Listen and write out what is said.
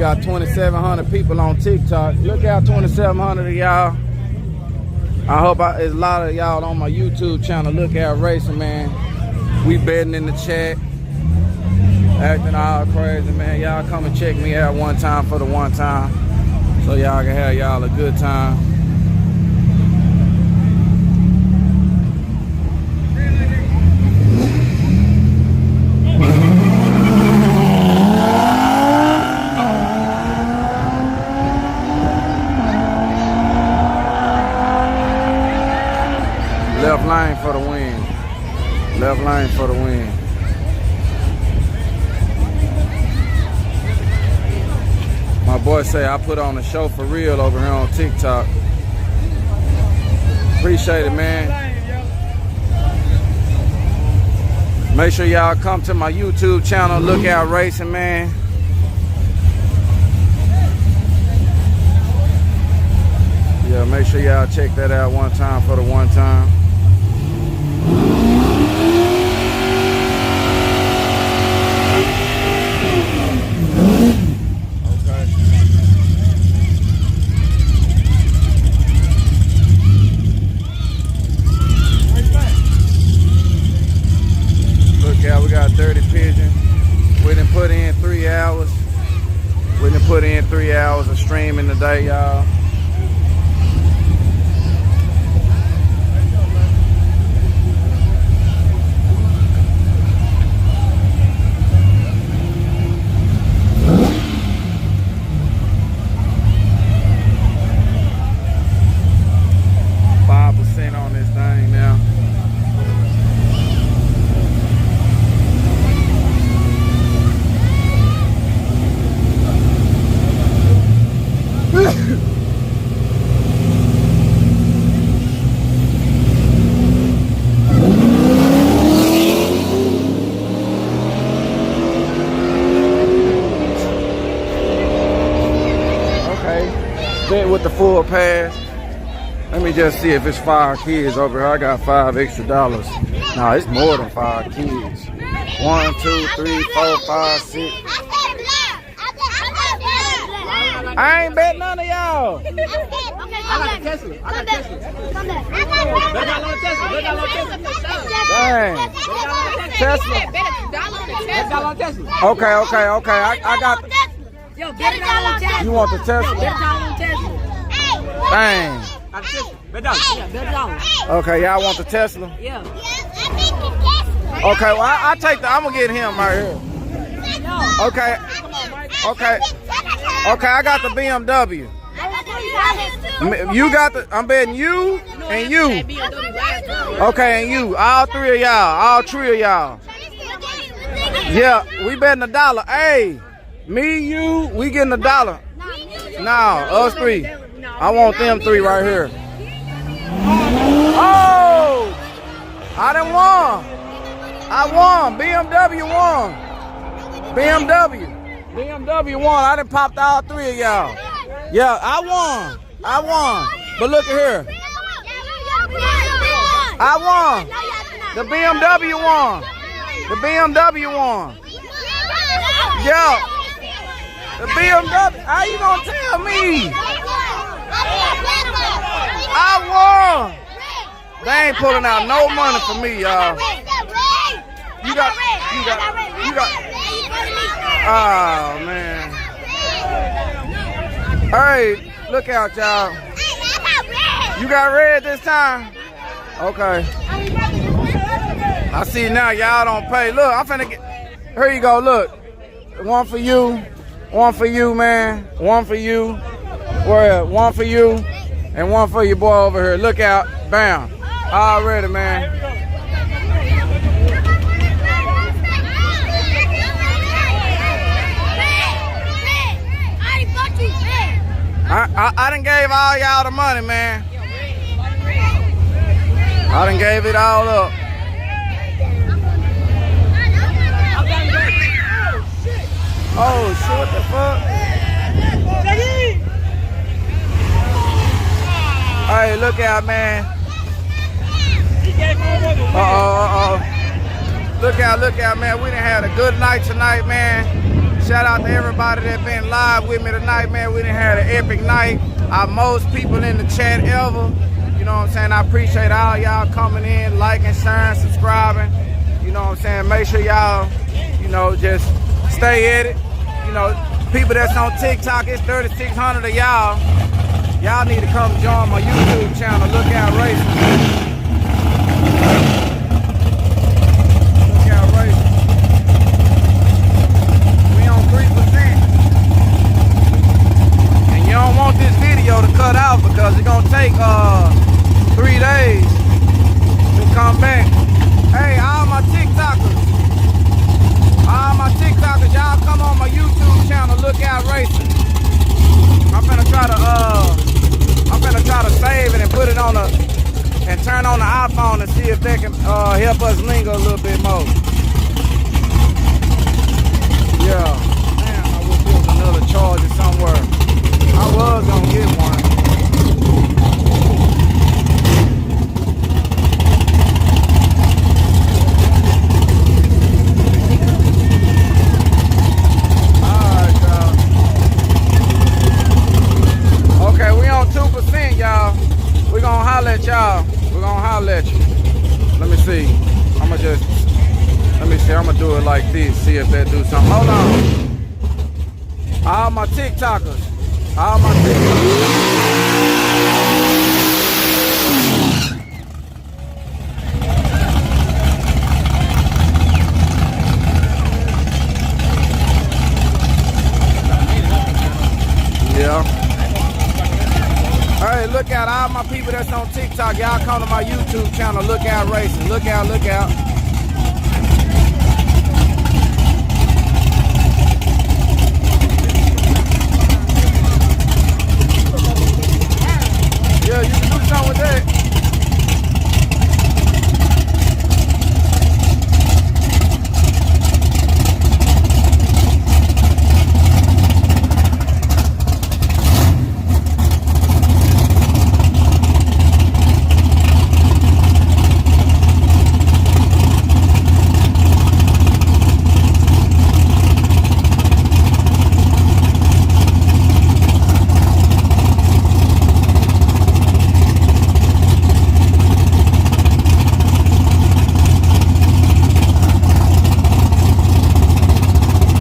got 2,700 people on TikTok. Look out, 2,700 of y'all. I hope there's a lot of y'all on my YouTube channel. Look out racing, man. We betting in the chat, acting all crazy, man. Y'all come and check me out one time for the one time, so y'all can have y'all a good time. Left lane for the win. Left lane for the win. My boy say I put on a show for real over here on TikTok. Appreciate it, man. Make sure y'all come to my YouTube channel, Look Out Racing, man. Yeah, make sure y'all check that out one time for the one time. We got 30 pigeon. We done put in 3 hours. We done put in 3 hours of streaming today, y'all. With the full pass. Let me just see if it's 5 kids over here. I got $5 extra. Nah, it's more than 5 kids. 1, 2, 3, 4, 5, 6. I ain't bet none of y'all. I got a Tesla. I got a Tesla. They got no Tesla. They got no Tesla. Dang. Tesla. Okay. I got the... Yo, bet it all on Tesla. You want the Tesla? Bet it all on Tesla. Dang. Bet it all. Okay, y'all want the Tesla? Yeah. Okay, well I take the. I'm gonna get him right here. Okay. I got the BMW. You got the. I'm betting you and you. Okay, and you. All 3 of y'all. All 3 of y'all. Yeah, we betting $1. Hey. Me, you, we getting $1. Nah, us 3. I want them 3 right here. Oh! I done won. I won. BMW won. BMW won. I done popped all 3 of y'all. Yeah, I won. But look at here. I won. The BMW won. Yeah. The BMW, how you gonna tell me? I won. They ain't pulling out no money for me, y'all. You got. Oh man. Hey, look out, y'all. You got red this time? Okay. I see now y'all don't pay. Look, I'm finna get. Here you go. Look, 1 for you. 1 for you, man. 1 for you. Where? 1 for you. And 1 for your boy over here. Look out. Bam. Already, man. I done gave all y'all the money, man. I done gave it all up. Oh shit, what the fuck? Hey, look out, man. Uh-oh. Look out, man. We done had a good night tonight, man. Shout out to everybody that been live with me tonight, man. We done had an epic night. Our most people in the chat ever. You know what I'm saying? I appreciate all y'all coming in, liking, sharing, subscribing. You know what I'm saying? Make sure y'all, you know, just stay at it. You know, people that's on TikTok, it's 3,600 of y'all. Y'all need to come join my YouTube channel, Look Out Racing. Look Out Racing. We on 3%. And you don't want this video to cut out because it's gonna take 3 days to come back. Hey, all my TikTokers, y'all come on my YouTube channel, Look Out Racing. I'm finna try to save it and put it on and turn on the iPhone and see if they can help us linger a little bit more. Yeah, man, I will build another charger somewhere. I was gonna get one. Okay, we on 2%, y'all. We gonna holler at y'all. We gonna holler at you. Let me see. Let me see. I'm gonna do it like this. See if that do something. Hold on. All my TikTokers. All my TikTokers. Yeah. Hey, look out, all my people that's on TikTok, y'all come to my YouTube channel, Look Out Racing. Look out, look out.